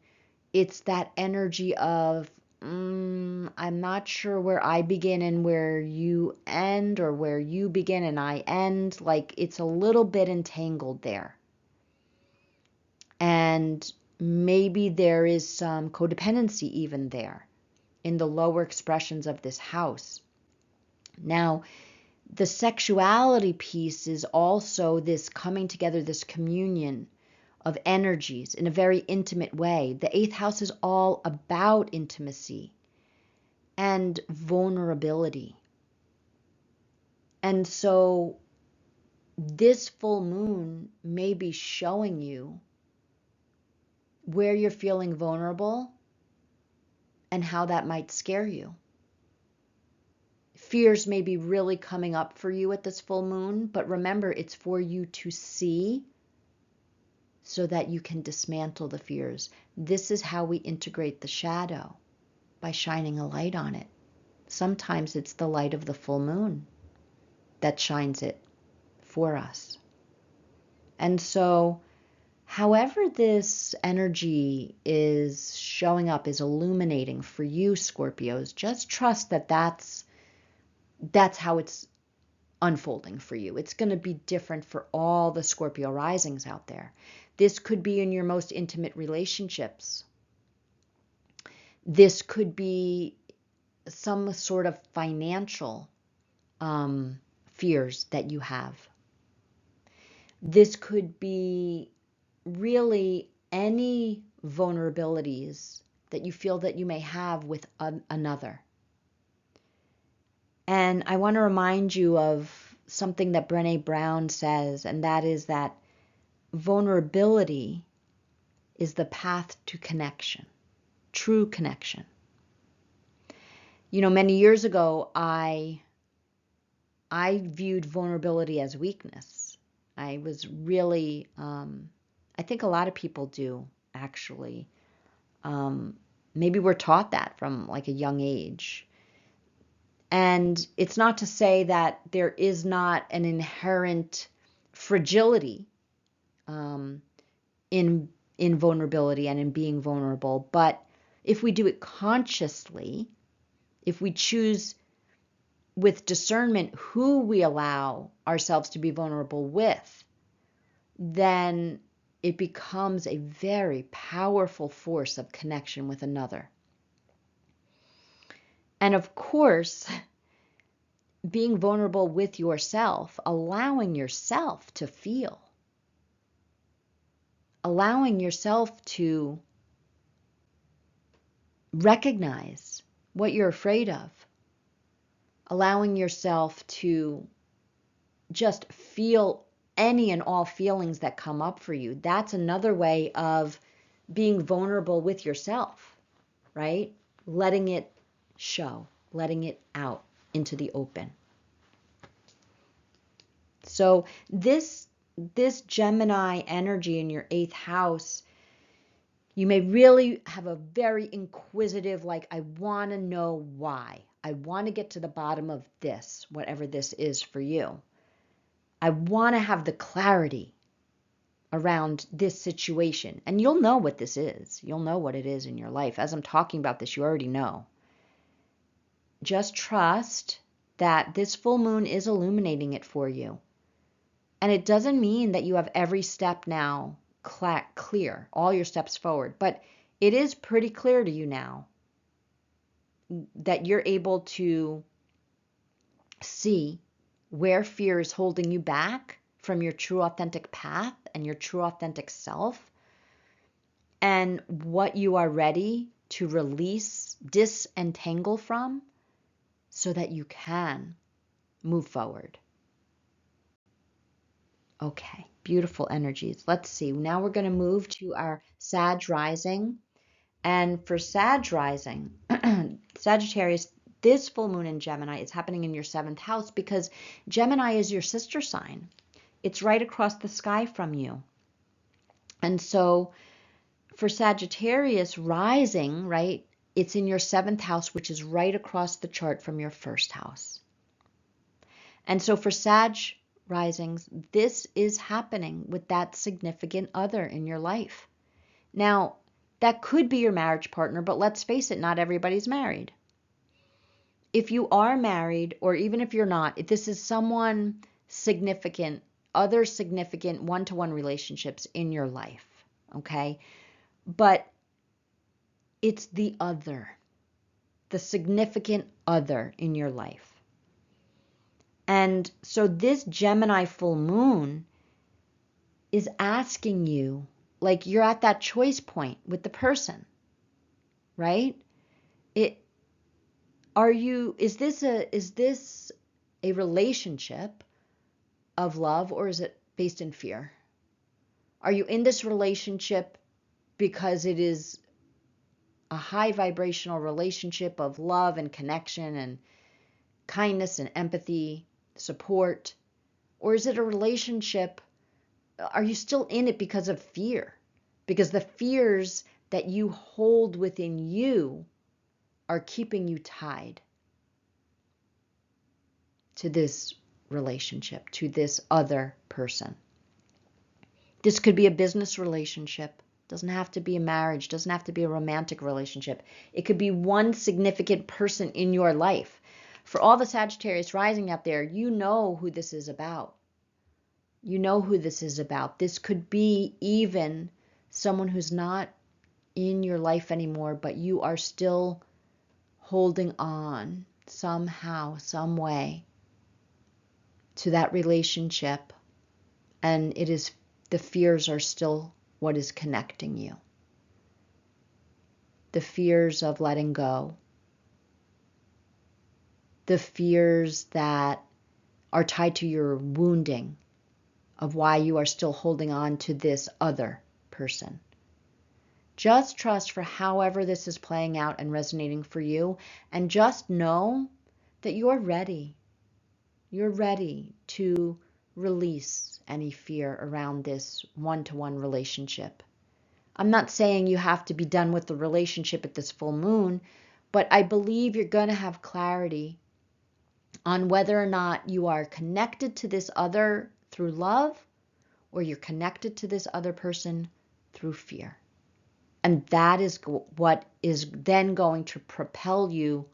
it's that energy of I'm not sure where I begin and where you end, or where you begin and I end. Like, it's a little bit entangled there. And maybe there is some codependency even there in the lower expressions of this house. Now, the sexuality piece is also this coming together, this communion of energies in a very intimate way. The eighth house is all about intimacy and vulnerability. And so this full moon may be showing you where you're feeling vulnerable and how that might scare you. Fears may be really coming up for you at this full moon, but remember, it's for you to see so that you can dismantle the fears. This is how we integrate the shadow, by shining a light on it. Sometimes it's the light of the full moon that shines it for us. And so, however this energy is showing up, is illuminating for you, Scorpios, just trust that that's how it's unfolding for you. It's going to be different for all the Scorpio risings out there. This could be in your most intimate relationships. This could be some sort of financial fears that you have. This could be really any vulnerabilities that you feel that you may have with another. And I want to remind you of something that Brené Brown says, and that is that vulnerability is the path to connection, true connection. You know, many years ago, I viewed vulnerability as weakness. I was really, I think a lot of people do, actually. Maybe we're taught that from like a young age. And it's not to say that there is not an inherent fragility in vulnerability and in being vulnerable, but if we do it consciously, if we choose with discernment who we allow ourselves to be vulnerable with, then it becomes a very powerful force of connection with another. And of course, being vulnerable with yourself, allowing yourself to feel, allowing yourself to recognize what you're afraid of, allowing yourself to just feel any and all feelings that come up for you. That's another way of being vulnerable with yourself, right? Letting it show, letting it out into the open. So this Gemini energy in your 8th house, you may really have a very inquisitive, like, I want to know why. I want to get to the bottom of this, whatever this is for you. I want to have the clarity around this situation. And you'll know what this is. You'll know what it is in your life. As I'm talking about this, you already know. Just trust that this full moon is illuminating it for you. And it doesn't mean that you have every step now clear, all your steps forward. But it is pretty clear to you now that you're able to see where fear is holding you back from your true authentic path and your true authentic self, and what you are ready to release, disentangle from, so that you can move forward. Okay, beautiful energies. Let's see. Now we're going to move to our Sag rising. And for Sag rising, Sagittarius, this full moon in Gemini is happening in your 7th house because Gemini is your sister sign. It's right across the sky from you. And so for Sagittarius rising, right, it's in your 7th house, which is right across the chart from your 1st house. And so for Sag risings, this is happening with that significant other in your life. Now, That could be your marriage partner, but let's face it, not everybody's married. If you are married, or even if you're not, if this is someone significant, other significant one-to-one relationships in your life, okay? But it's the other, the significant other in your life. And so this Gemini full moon is asking you, like you're at that choice point with the person, right? Is this a relationship of love, or is it based in fear? Are you in this relationship because it is a high vibrational relationship of love and connection and kindness and empathy, support? Or is it a relationship, are you still in it because of fear? Because the fears that you hold within you are keeping you tied to this relationship, to this other person. This could be a business relationship. Doesn't have to be a marriage, doesn't have to be a romantic relationship. It could be one significant person in your life. For all the Sagittarius rising out there, you know who this is about. You know who this is about. This could be even someone who's not in your life anymore, but you are still holding on somehow, some way to that relationship, and the fears are still what is connecting you. The fears of letting go. The fears that are tied to your wounding of why you are still holding on to this other person. Just trust for however this is playing out and resonating for you, and just know that you're ready. You're ready to release any fear around this one-to-one relationship. I'm not saying you have to be done with the relationship at this full moon, but I believe you're going to have clarity on whether or not you are connected to this other through love, or you're connected to this other person through fear. And that is what is then going to propel you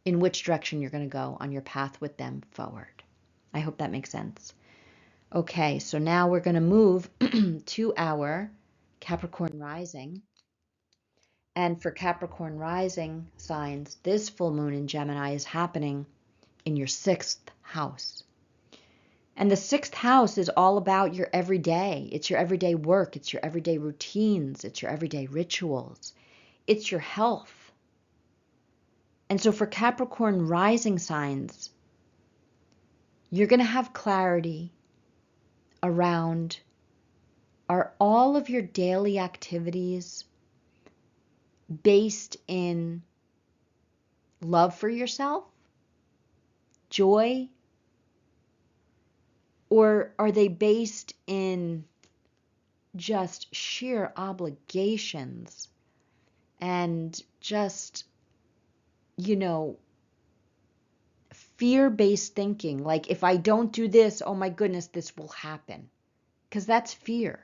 in which direction you're going to go on your path with them forward. I hope that makes sense. Okay, so now we're going to move to our Capricorn rising. And for Capricorn rising signs, this full moon in Gemini is happening in your 6th house. And the 6th house is all about your everyday. It's your everyday work. It's your everyday routines. It's your everyday rituals. It's your health. And so for Capricorn rising signs, you're going to have clarity around, are all of your daily activities based in love for yourself, joy, or are they based in just sheer obligations and just, fear-based thinking, like if I don't do this, oh my goodness, this will happen, because that's fear.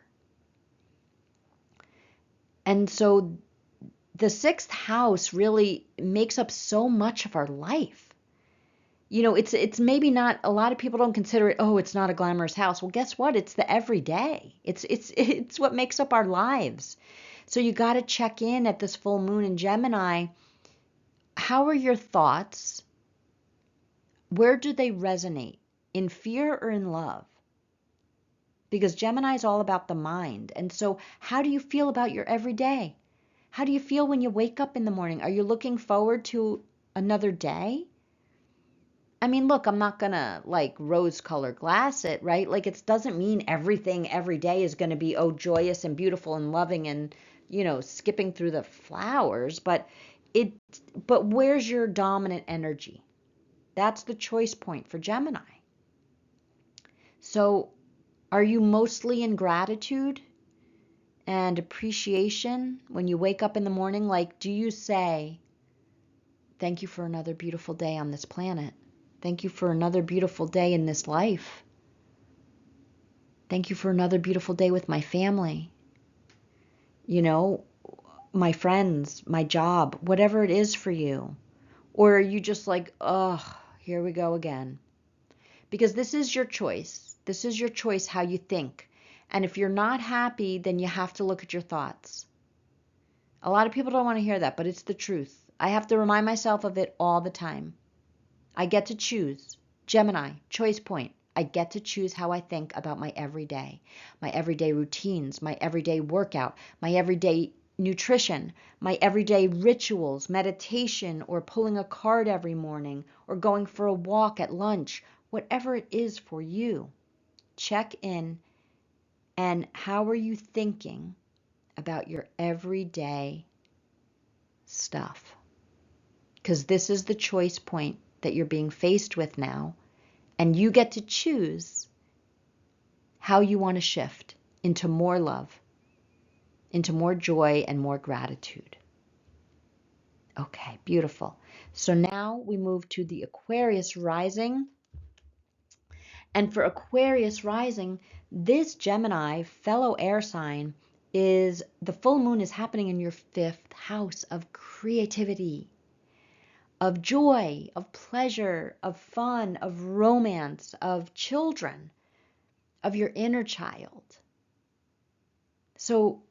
And so the 6th house really makes up so much of our life. It's maybe not, a lot of people don't consider it, oh, it's not a glamorous house. Well, guess what? It's the everyday. It's what makes up our lives. So you got to check in at this full moon in Gemini. How are your thoughts? Where do they resonate? In fear or in love? Because Gemini is all about the mind. And so how do you feel about your everyday? How do you feel when you wake up in the morning? Are you looking forward to another day? I mean, look, I'm not going to rose-colored glass it, right? It doesn't mean everything every day is going to be, joyous and beautiful and loving and, skipping through the flowers. But where's your dominant energy? That's the choice point for Gemini. So are you mostly in gratitude and appreciation when you wake up in the morning? Do you say, thank you for another beautiful day on this planet? Thank you for another beautiful day in this life. Thank you for another beautiful day with my family. my friends, my job, whatever it is for you. Or are you just like, oh, here we go again? Because this is your choice. This is your choice how you think. And if you're not happy, then you have to look at your thoughts. A lot of people don't want to hear that, but it's the truth. I have to remind myself of it all the time. I get to choose. Gemini, choice point. I get to choose how I think about my everyday routines, my everyday workout, my everyday nutrition, my everyday rituals, meditation, or pulling a card every morning, or going for a walk at lunch, whatever it is for you. Check in, and how are you thinking about your everyday stuff? Because this is the choice point that you're being faced with now, and you get to choose how you want to shift into more love, into more joy and more gratitude. Okay, beautiful. So now we move to the Aquarius rising. And for Aquarius rising, this Gemini, fellow air sign, is the full moon is happening in your 5th house of creativity, of joy, of pleasure, of fun, of romance, of children, of your inner child. So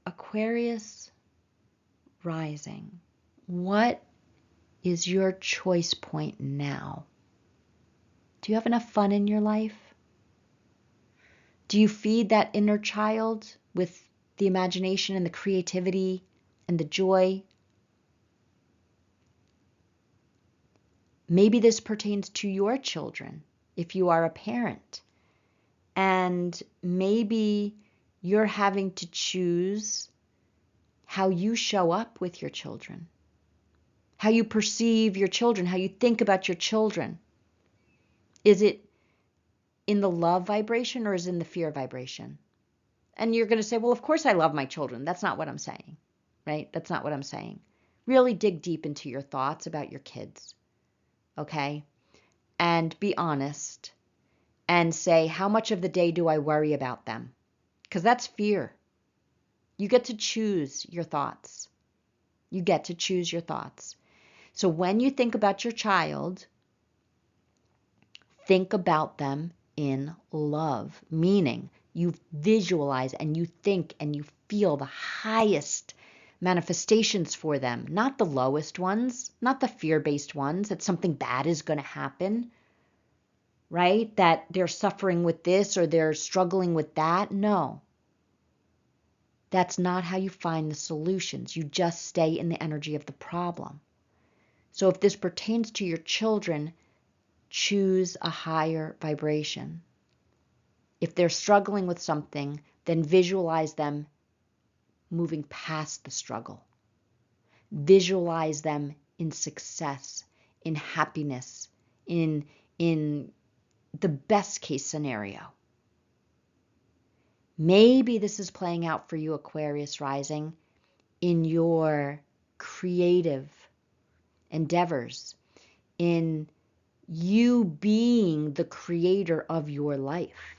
Aquarius rising, what is your choice point now? Do you have enough fun in your life? Do you feed that inner child with the imagination and the creativity and the joy? Maybe this pertains to your children if you are a parent. And maybe you're having to choose how you show up with your children, how you perceive your children, how you think about your children. Is it in the love vibration or is it in the fear vibration? And you're going to say, well, of course I love my children. That's not what I'm saying, right? That's not what I'm saying. Really dig deep into your thoughts about your kids, okay? And be honest and say, how much of the day do I worry about them? Because that's fear. You get to choose your thoughts. You get to choose your thoughts. So when you think about your child, think about them in love, meaning you visualize and you think and you feel the highest manifestations for them, not the lowest ones, not the fear-based ones, that something bad is going to happen, right? That they're suffering with this or they're struggling with that. No. That's not how you find the solutions. You just stay in the energy of the problem. So if this pertains to your children, choose a higher vibration. If they're struggling with something, then visualize them moving past the struggle. Visualize them in success, in happiness, in the best case scenario. Maybe this is playing out for you, Aquarius rising, in your creative endeavors, in you being the creator of your life,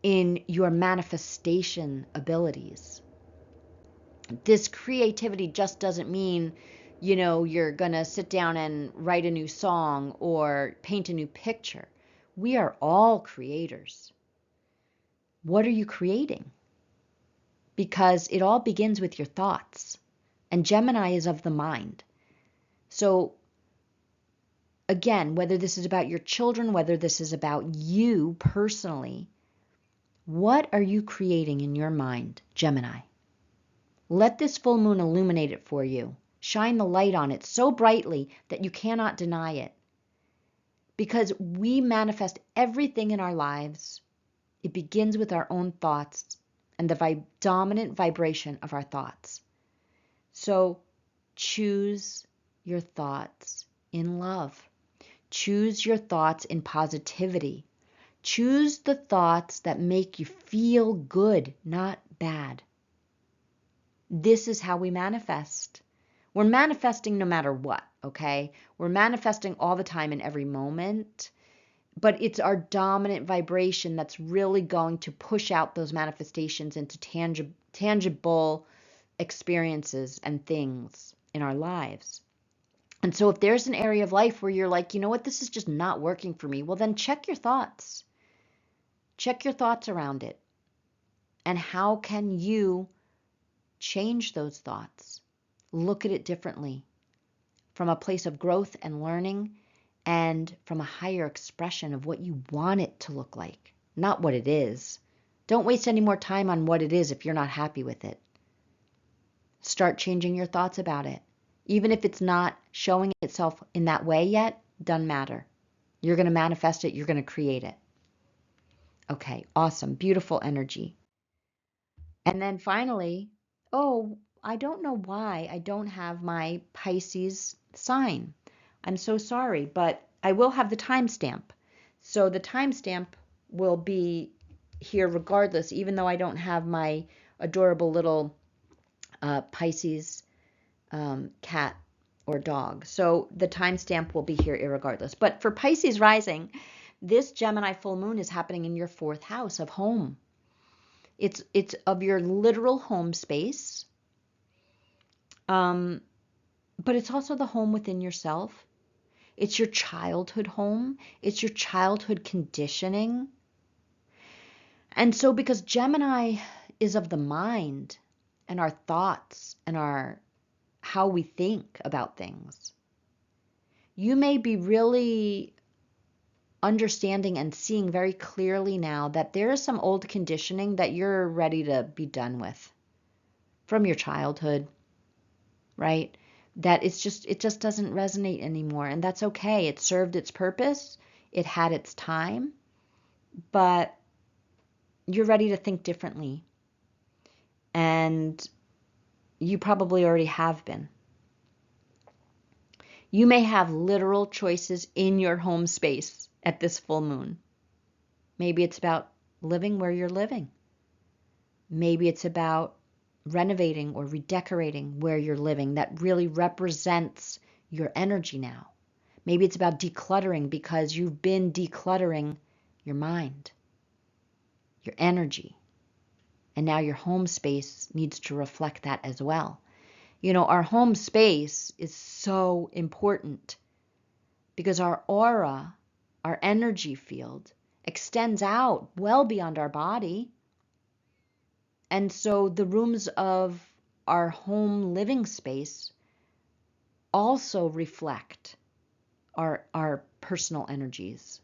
in your manifestation abilities. This creativity just doesn't mean, you're going to sit down and write a new song or paint a new picture. We are all creators. What are you creating? Because it all begins with your thoughts. And Gemini is of the mind. So again, whether this is about your children, whether this is about you personally, what are you creating in your mind, Gemini? Let this full moon illuminate it for you. Shine the light on it so brightly that you cannot deny it. Because we manifest everything in our lives. It begins with our own thoughts and the dominant vibration of our thoughts. So choose your thoughts in love. Choose your thoughts in positivity. Choose the thoughts that make you feel good, not bad. This is how we manifest. We're manifesting no matter what, okay? We're manifesting all the time in every moment, but it's our dominant vibration that's really going to push out those manifestations into tangible experiences and things in our lives. And so if there's an area of life where you're like, you know what, this is just not working for me, well, then check your thoughts. Check your thoughts around it. And how can you change those thoughts? Look at it differently from a place of growth and learning and from a higher expression of what you want it to look like, not what it is. Don't waste any more time on what it is if you're not happy with it. Start changing your thoughts about it. Even if it's not showing itself in that way yet, doesn't matter. You're going to manifest it. You're going to create it. Okay, awesome. Beautiful energy. And then finally, oh, I don't know why I don't have my Pisces sign. I'm so sorry, but I will have the timestamp. So the timestamp will be here regardless, even though I don't have my adorable little Pisces cat or dog. So the timestamp will be here irregardless. But for Pisces rising, this Gemini full moon is happening in your 4th house of home. It's of your literal home space. But it's also the home within yourself. It's your childhood home. It's your childhood conditioning. And so because Gemini is of the mind and our thoughts and how we think about things, you may be really understanding and seeing very clearly now that there is some old conditioning that you're ready to be done with from your childhood, right? That it just doesn't resonate anymore, and that's okay. It served its purpose. It had its time, but you're ready to think differently. And you probably already have been. You may have literal choices in your home space at this full moon. Maybe it's about living where you're living. Maybe it's about renovating or redecorating where you're living that really represents your energy now. Maybe it's about decluttering because you've been decluttering your mind, your energy. And now your home space needs to reflect that as well. You know, our home space is so important because our aura, our energy field, extends out well beyond our body. And so the rooms of our home living space also reflect our personal energies.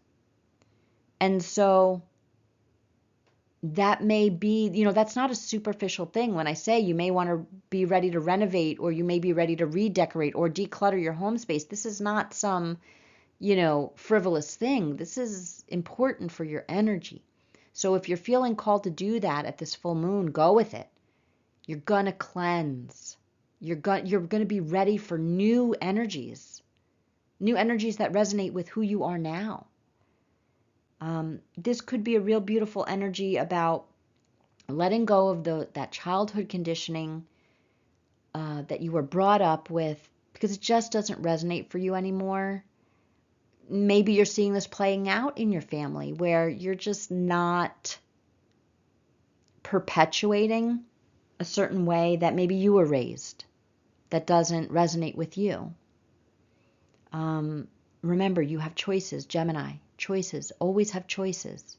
And so that may be, you know, that's not a superficial thing. When I say you may want to be ready to renovate or you may be ready to redecorate or declutter your home space, this is not some, you know, frivolous thing. This is important for your energy. So if you're feeling called to do that at this full moon, go with it. You're going to cleanse. You're going to be ready for new energies that resonate with who you are now. This could be a real beautiful energy about letting go of that childhood conditioning that you were brought up with because it just doesn't resonate for you anymore. Maybe you're seeing this playing out in your family where you're just not perpetuating a certain way that maybe you were raised that doesn't resonate with you. Remember, you have choices, Gemini. Choices. Always have choices.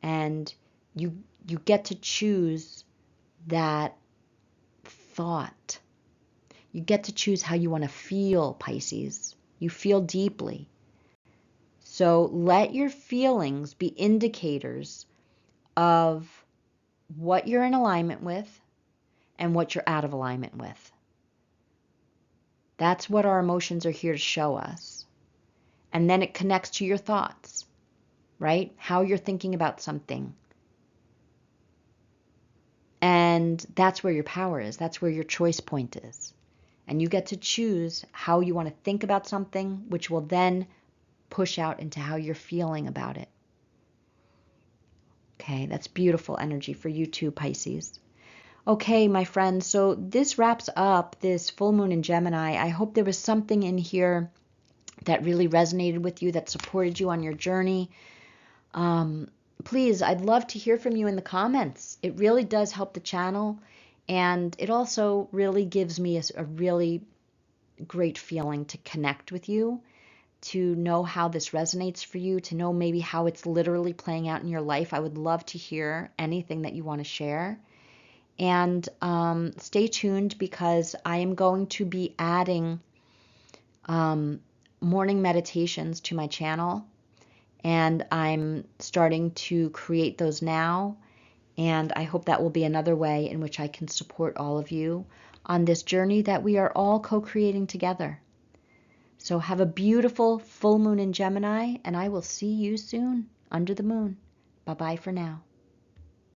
And you get to choose that thought. You get to choose how you want to feel, Pisces. You feel deeply. So let your feelings be indicators of what you're in alignment with and what you're out of alignment with. That's what our emotions are here to show us. And then it connects to your thoughts, right? How you're thinking about something. And that's where your power is. That's where your choice point is. And you get to choose how you want to think about something, which will then push out into how you're feeling about it. Okay, that's beautiful energy for you too, Pisces. Okay, my friends, so this wraps up this full moon in Gemini. I hope there was something in here that really resonated with you, that supported you on your journey. Please, I'd love to hear from you in the comments. It really does help the channel. And it also really gives me a really great feeling to connect with you, to know how this resonates for you, to know maybe how it's literally playing out in your life. I would love to hear anything that you want to share. And stay tuned, because I am going to be adding morning meditations to my channel. And I'm starting to create those now. And I hope that will be another way in which I can support all of you on this journey that we are all co-creating together. So have a beautiful full moon in Gemini, and I will see you soon under the moon. Bye-bye for now.